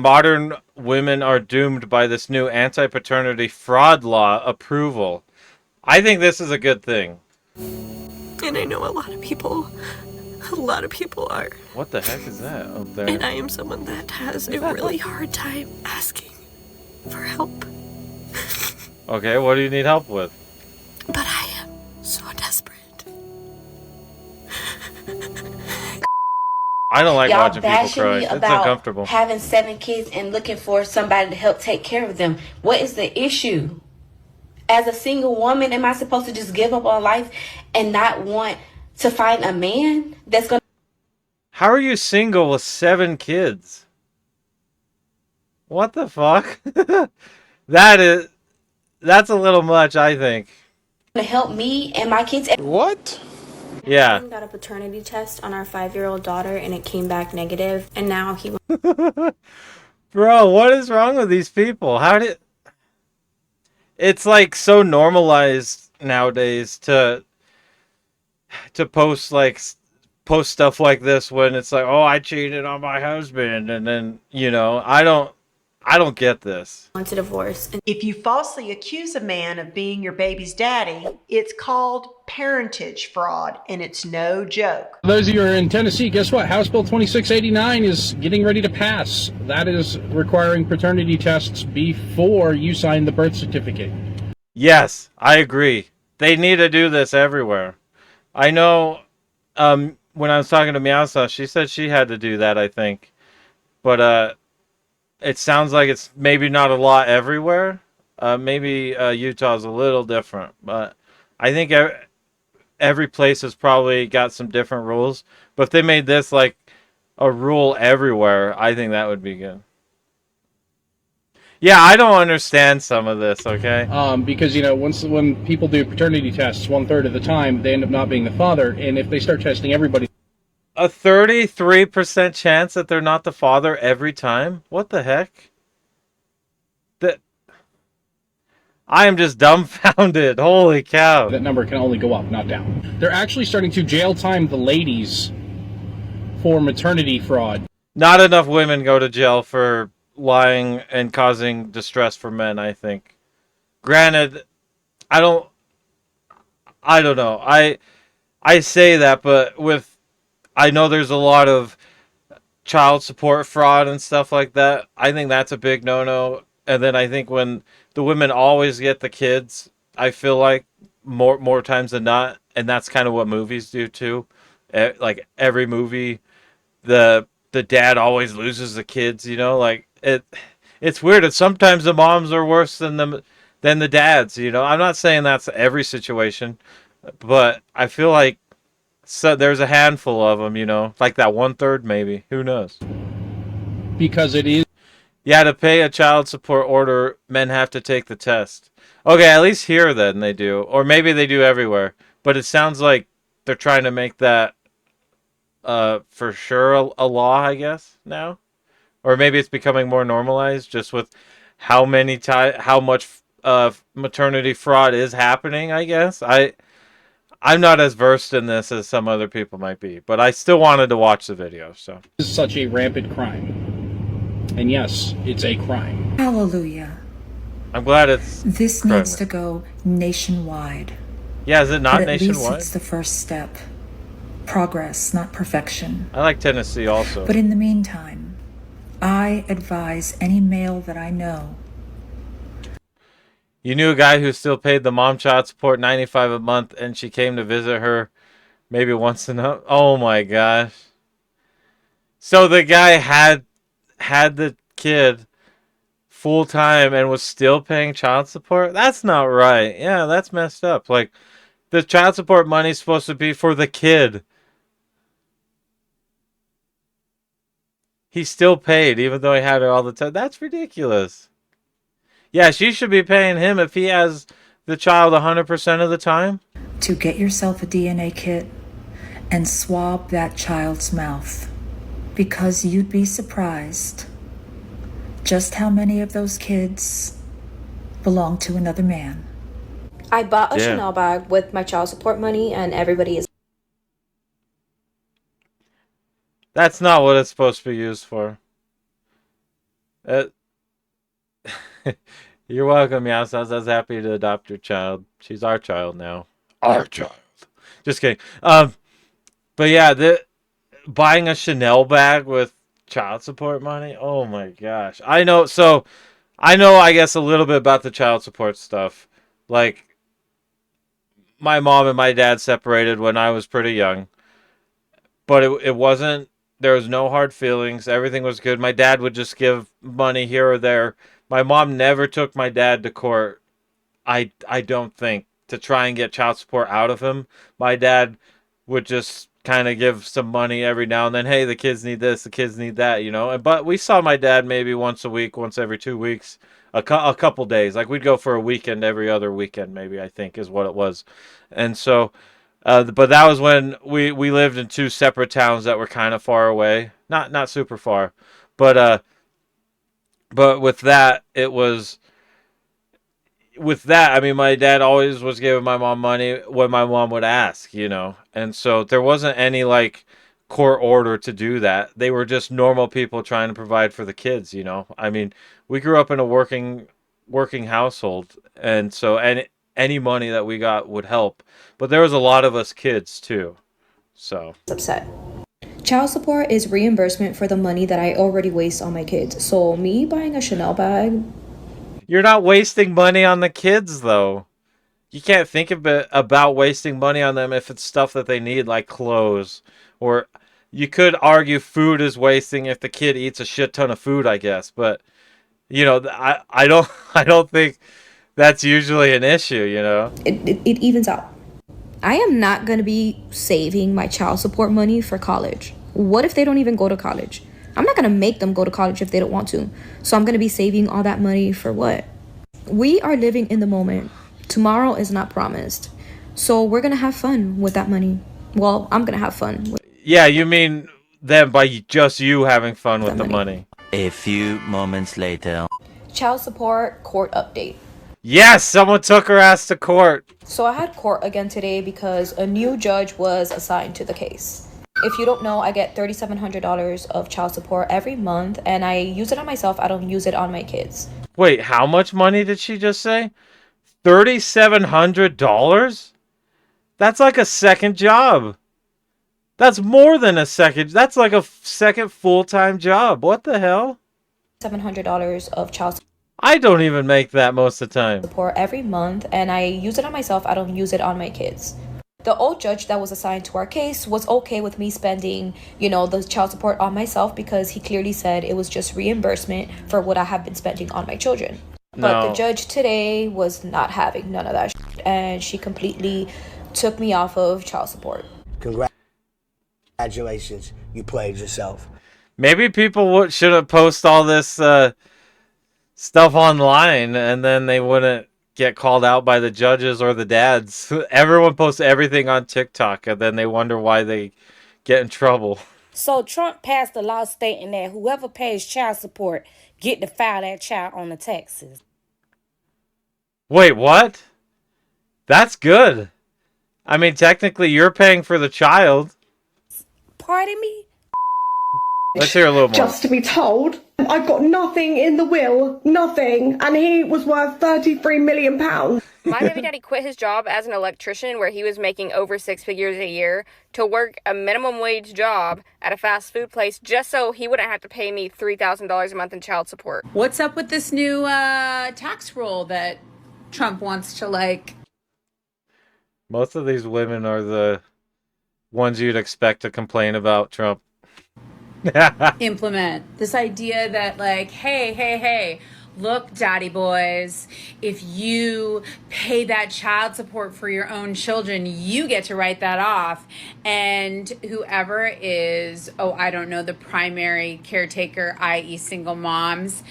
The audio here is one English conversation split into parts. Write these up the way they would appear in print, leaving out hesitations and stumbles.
modern women are doomed by this new anti-paternity fraud law approval. I think this is a good thing. And I know a lot of people are. What the heck is that up there? And I am someone that has a really hard time asking for help. Okay, what do you need help with? But I am so desperate. I don't like Y'all watching people bashing cry. me It's about uncomfortable. having 7 kids and looking for somebody to help take care of them. What is the issue? As a single woman, am I supposed to just give up on life and not want to find a man that's going to... How are you single with 7 kids? What the fuck? That's a little much, I think. help me and my kids? What? Yeah. Got a paternity test on our 5-year-old daughter and it came back negative, and now he Bro, what is wrong with these people? It's like so normalized nowadays to post stuff like this when it's like, "Oh, I cheated on my husband," and then, I don't get this. wants a divorce. And If you falsely accuse a man of being your baby's daddy, it's called parentage fraud, and it's no joke. For those of you who are in Tennessee, guess what? House Bill 2689 is getting ready to pass. That is requiring paternity tests before you sign the birth certificate. Yes, I agree. They need to do this everywhere. I know when I was talking to Meowsa, she said she had to do that, I think. But it sounds like it's maybe not a law everywhere. Maybe Utah's a little different, but I think every place has probably got some different rules. But if they made this like a rule everywhere, I think that would be good. Yeah, I don't understand some of this, okay? Because, when people do paternity tests, 1/3 of the time, they end up not being the father. And if they start testing everybody... A 33% chance that they're not the father every time? What the heck? I am just dumbfounded. Holy cow. That number can only go up, not down. They're actually starting to jail time the ladies for maternity fraud. Not enough women go to jail for lying and causing distress for men, I think. Granted, I don't know. I say that, but I know there's a lot of child support fraud and stuff like that. I think that's a big no-no. And then I think when the women always get the kids, I feel like more times than not, and that's kind of what movies do too. Like every movie, the dad always loses the kids. Like it's weird. Sometimes the moms are worse than the dads. I'm not saying that's every situation, but I feel like there's a handful of them. Like that 1/3 maybe. Who knows? Because it is. Yeah, to pay a child support order, men have to take the test. Okay, at least here then they do. Or maybe they do everywhere. But it sounds like they're trying to make that for sure a law, I guess, now. Or maybe it's becoming more normalized just with how much maternity fraud is happening, I guess. I'm not as versed in this as some other people might be, but I still wanted to watch the video, so. This is such a rampant crime. And yes, it's a crime. Hallelujah. I'm glad it's This needs to go nationwide. Yeah, is it not but at nationwide? least it's the first step. Progress, not perfection. I like Tennessee also. But in the meantime, I advise any male that I know. You knew a guy who still paid the mom child support $95 a month, and she came to visit her maybe once in a... Oh my gosh. So the guy had the kid full time and was still paying child support? That's not right. Yeah, that's messed up. Like, the child support money's supposed to be for the kid. He still paid even though he had her all the time. That's ridiculous. Yeah, she should be paying him if he has the child 100% of the time. To get yourself a DNA kit and swab that child's mouth. Because you'd be surprised just how many of those kids belong to another man. I bought a Chanel bag with my child support money, and everybody is... That's not what it's supposed to be used for. Uh, you're welcome, Yasas. I was happy to adopt your child. She's our child now. Our child. Just kidding. But yeah, buying a Chanel bag with child support money. Oh my gosh. I know. So I know, I guess, a little bit about the child support stuff. Like, my mom and my dad separated when I was pretty young, but it wasn't, there was no hard feelings. Everything was good. My dad would just give money here or there. My mom never took my dad to court, I don't think, to try and get child support out of him. My dad would just kind of give some money every now and then. Hey, the kids need this, the kids need that, you know. But we saw my dad maybe once a week, once every 2 weeks, a couple days. Like, we'd go for a weekend every other weekend, maybe, I think is what it was. And so, but that was when we lived in two separate towns that were kind of far away, not super far, but but with that, it was with that, I mean, my dad always was giving my mom money when my mom would ask, you know. And so there wasn't any like court order to do that. They were just normal people trying to provide for the kids, you know. I mean, we grew up in a working household, and so any money that we got would help. But there was a lot of us kids too. So, Upset. Child support is reimbursement for the money that I already waste on my kids. So me buying a Chanel bag, you're not wasting money on the kids though. You can't think about wasting money on them if it's stuff that they need, like clothes. Or you could argue food is wasting if the kid eats a shit ton of food, I guess. But you know, I don't I don't think that's usually an issue. You know. it evens out. I am not going to be saving my child support money for college. What if they don't even go to college? I'm not going to make them go to college if they don't want to. So I'm going to be saving all that money for what? We are living in the moment. Tomorrow is not promised. So we're going to have fun with that money. Well, I'm going to have fun with Yeah, you mean them by just you having fun with the money. money. A few moments later. child support court update. Yes, someone took her ass to court. So I had court again today because a new judge was assigned to the case. If you don't know, I get $3,700 of child support every month, and I use it on myself. I don't use it on my kids. Wait, how much money did she just say? $3,700? That's like a second job. That's more than a second. That's like a second full-time job. What the hell? $700 of child I don't even make that most of the time. support every month, and I use it on myself. I don't use it on my kids. The old judge that was assigned to our case was okay with me spending, the child support on myself because he clearly said it was just reimbursement for what I have been spending on my children. But No. the judge today was not having none of that shit, and she completely took me off of child support. Congratulations, you played yourself. Maybe people shouldn't post all this stuff online, and then they wouldn't get called out by the judges or the dads. Everyone posts everything on TikTok, and then they wonder why they get in trouble. So Trump passed a law stating that whoever pays child support get to file that child on the taxes. Wait, what? That's good. I mean, technically, you're paying for the child. Pardon me? Let's hear a little more. Just to be told, I've got nothing in the will, nothing, and he was worth £33 million. My baby daddy quit his job as an electrician where he was making over 6 figures a year to work a minimum wage job at a fast food place just so he wouldn't have to pay me $3,000 a month in child support. What's up with this new tax rule that Trump wants to Most of these women are the ones you'd expect to complain about Trump. implement? This idea that hey, look, daddy boys, if you pay that child support for your own children, you get to write that off. And whoever is, the primary caretaker, i.e. single moms,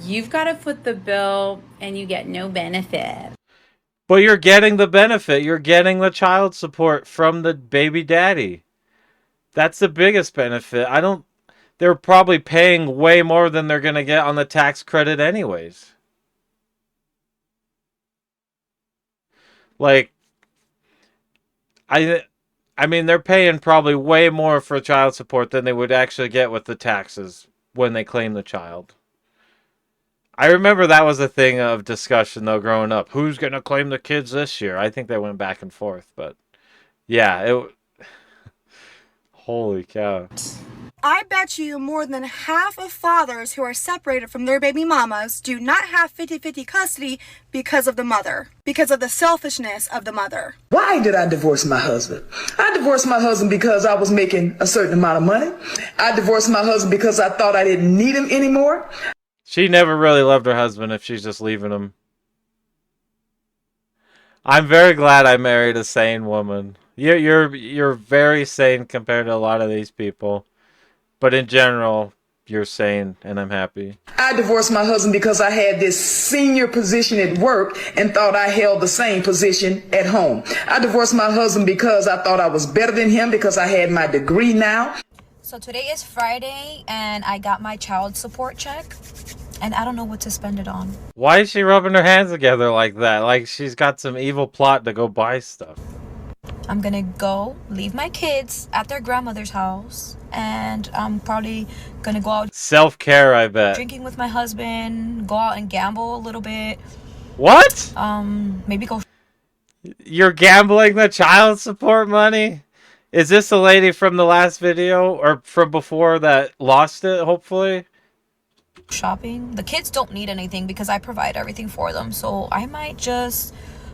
you've got to foot the bill and you get no benefit. But you're getting the benefit. You're getting the child support from the baby daddy. That's the biggest benefit. They're probably paying way more than they're going to get on the tax credit anyways. I mean, they're paying probably way more for child support than they would actually get with the taxes when they claim the child. I remember that was a thing of discussion though growing up. Who's gonna claim the kids this year? I think they went back and forth, but yeah, holy cow. I bet you more than half of fathers who are separated from their baby mamas do not have 50-50 custody because of the mother, because of the selfishness of the mother. Why did I divorce my husband? I divorced my husband because I was making a certain amount of money. I divorced my husband because I thought I didn't need him anymore. She never really loved her husband if she's just leaving him. I'm very glad I married a sane woman. You're very sane compared to a lot of these people. But in general, you're sane, and I'm happy. I divorced my husband because I had this senior position at work and thought I held the same position at home. I divorced my husband because I thought I was better than him because I had my degree now. So today is Friday, and I got my child support check, and I don't know what to spend it on. Why is she rubbing her hands together like that? Like she's got some evil plot to go buy stuff. I'm gonna go leave my kids at their grandmother's house, and I'm probably gonna go out Self-care, I bet. drinking with my husband, go out and gamble a little bit. What? Maybe go You're gambling the child support money? Is this the lady from the last video or from before that lost it, hopefully? shopping. The kids don't need anything because I provide everything for them, so I might just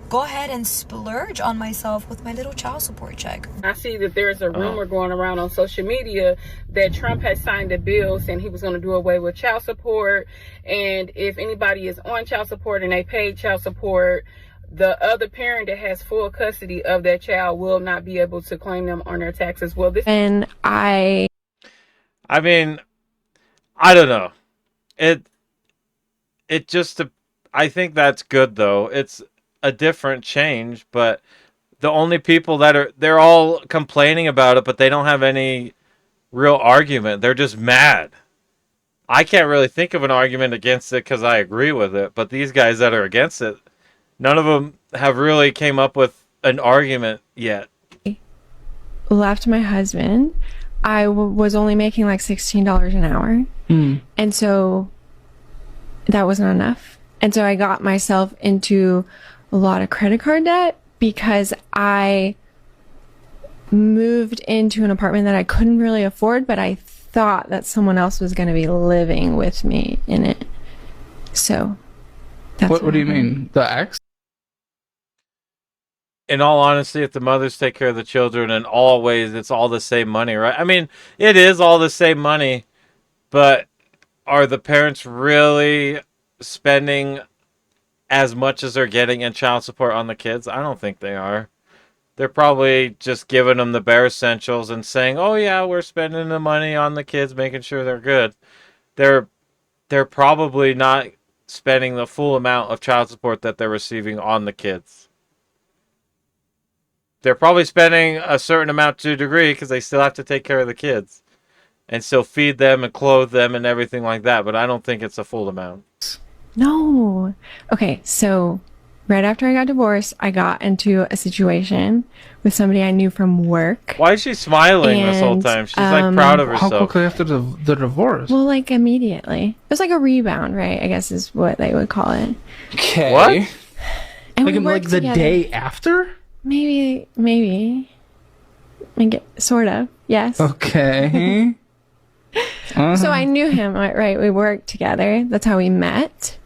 go ahead and splurge on myself with my little child support check. I see that there's a rumor going around on social media that Trump has signed a bill saying he was going to do away with child support, and if anybody is on child support and they paid child support, the other parent that has full custody of that child will not be able to claim them on their taxes. Well, this and I mean, I don't know. It just, I think that's good though. It's a different change, but the only people that they're all complaining about it, but they don't have any real argument. They're just mad. I can't really think of an argument against it because I agree with it, but these guys that are against it, none of them have really came up with an argument yet. left my husband, I was only making like $16 an hour. And so that wasn't enough. And so I got myself into a lot of credit card debt because I moved into an apartment that I couldn't really afford, but I thought that someone else was going to be living with me in it. So that's what do you mean? The ex? In all honesty, if the mothers take care of the children in all ways, it's all the same money, right? I mean, it is all the same money, but are the parents really spending as much as they're getting in child support on the kids? I don't think they are. They're probably just giving them the bare essentials and saying, oh yeah, we're spending the money on the kids, making sure they're good. They're probably not spending the full amount of child support that they're receiving on the kids. They're probably spending a certain amount to a degree because they still have to take care of the kids and still feed them and clothe them and everything like that. But I don't think it's a full amount. No. Okay, so right after I got divorced, I got into a situation with somebody I knew from work. Why is she smiling this whole time? She's like proud of herself. How quickly after the divorce? Well, like immediately. It was like a rebound, right? I guess is what they would call it. Okay. What? And like we worked the together. day after? Maybe. Sort of, yes. Okay. So I knew him, right? We worked together. That's how we met.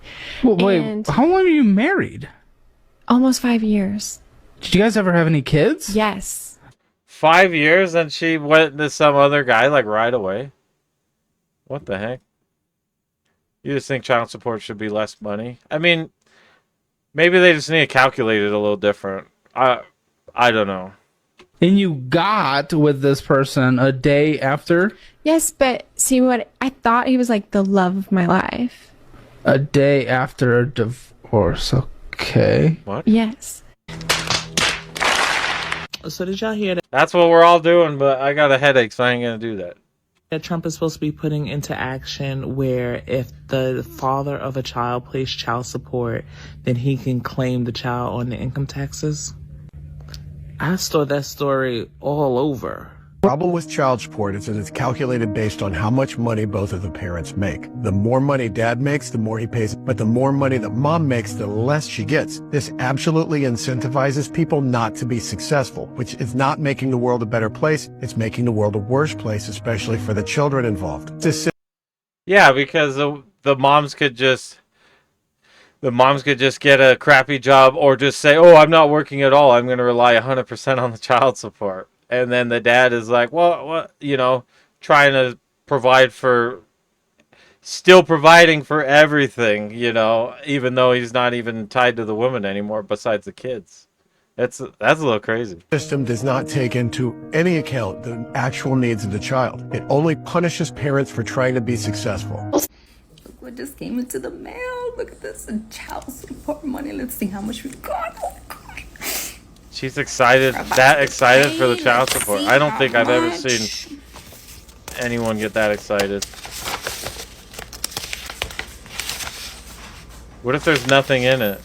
Well, wait, And how long were you married? almost 5 years. Did you guys ever have any kids? Yes. 5 years and she went to some other guy like right away? What the heck? You just think child support should be less money? I mean, maybe they just need to calculate it a little different. I don't know. And you got with this person a day after? Yes, but see what I thought he was like the love of my life. A day after a divorce. Okay. What? Yes. So did y'all hear That's what we're all doing, but I got a headache, so I ain't gonna do that. that Trump is supposed to be putting into action where if the father of a child pays child support, then he can claim the child on the income taxes? I saw that story all over. Problem with child support is that it's calculated based on how much money both of the parents make. The more money dad makes, the more he pays, but the more money that mom makes, the less she gets. This absolutely incentivizes people not to be successful, which is not making the world a better place. It's making the world a worse place, especially for the children involved. Yeah, because the moms could just get a crappy job or just say, "Oh, I'm not working at all. I'm going to rely 100% on the child support." And then the dad is like, "Well, what, trying to still providing for everything, even though he's not even tied to the woman anymore besides the kids." That's a little crazy. System does not take into any account the actual needs of the child. It only punishes parents for trying to be successful. Look what just came into the mail. Look at this. Child support money. Let's see how much we got. Oh, God. She's excited, that excited for the child support. I don't think I've ever seen anyone get that excited. What if there's nothing in it?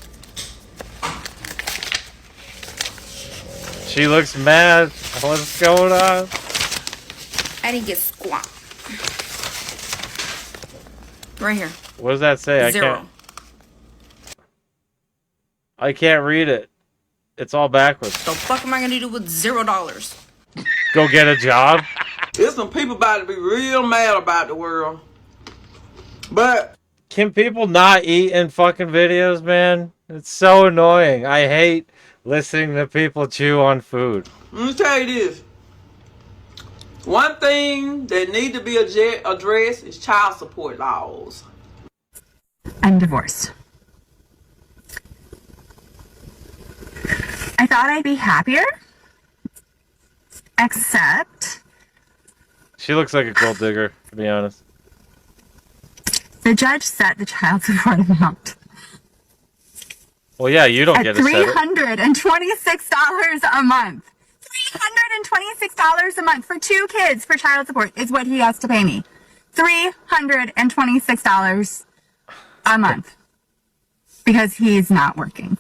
She looks mad. What's going on? I didn't get squat. Right here. What does that say? Zero. I can't read it. It's all backwards. The fuck am I gonna do with $0? Go get a job? There's some people about to be real mad about the world. But can people not eat in fucking videos, man? It's so annoying. I hate listening to people chew on food. Let me tell you this. One thing that need to be addressed is child support laws. I'm divorced. I thought I'd be happier, except she looks like a gold digger, to be honest. The judge set the child support amount. Well, yeah, you don't get to set it. $326 a month. $326 a month for 2 kids for child support is what he has to pay me. $326 a month. Because he's not working.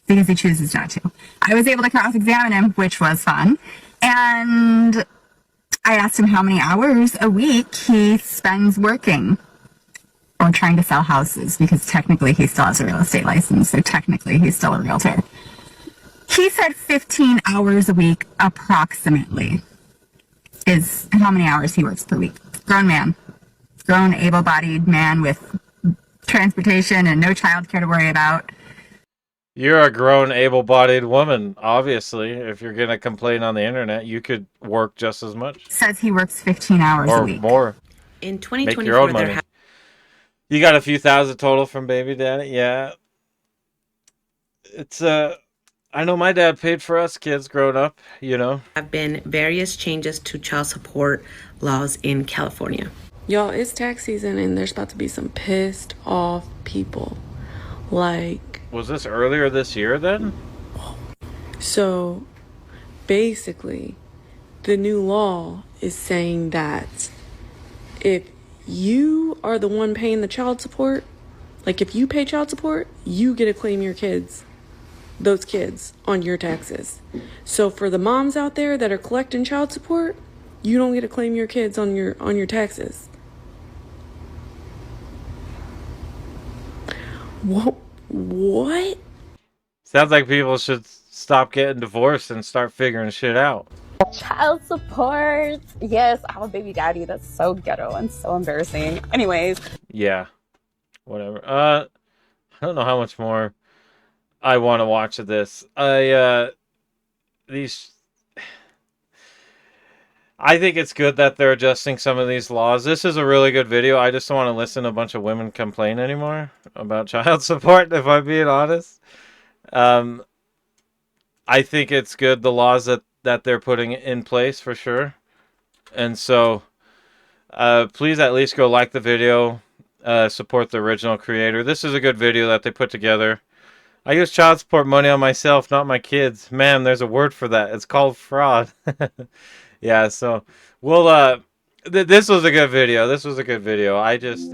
Because he chooses not to. I was able to cross-examine him, which was fun. And I asked him how many hours a week he spends working or trying to sell houses, because technically he still has a real estate license, so technically he's still a realtor. He said 15 hours a week, approximately, is how many hours he works per week. Grown man. Grown, able-bodied man with transportation and no childcare to worry about. You're a grown, able-bodied woman, obviously. If you're going to complain on the internet, you could work just as much. Says he works 15 hours a week. Or more. In Make 2024, your own money. You got a few thousand total from baby daddy? Yeah. It's, I know my dad paid for us kids growing up, Have been various changes to child support laws in California. Y'all, it's tax season and there's about to be some pissed off people. Was this earlier this year then? So basically, the new law is saying that if you are the one paying the child support, if you pay child support, you get to claim those kids on your taxes. So for the moms out there that are collecting child support, you don't get to claim your kids on your taxes. What? Sounds like people should stop getting divorced and start figuring shit out. Child support. Yes, I have a baby daddy. That's so ghetto and so embarrassing. Anyways. Yeah. Whatever. I don't know how much more I want to watch of this. I think it's good that they're adjusting some of these laws. This is a really good video. I just don't want to listen to a bunch of women complain anymore about child support, if I'm being honest. I think it's good, the laws that they're putting in place, for sure. And so, please at least go like the video, support the original creator. This is a good video that they put together. I use child support money on myself, not my kids. Man, there's a word for that. It's called fraud. Yeah, so we'll this was a good video. I just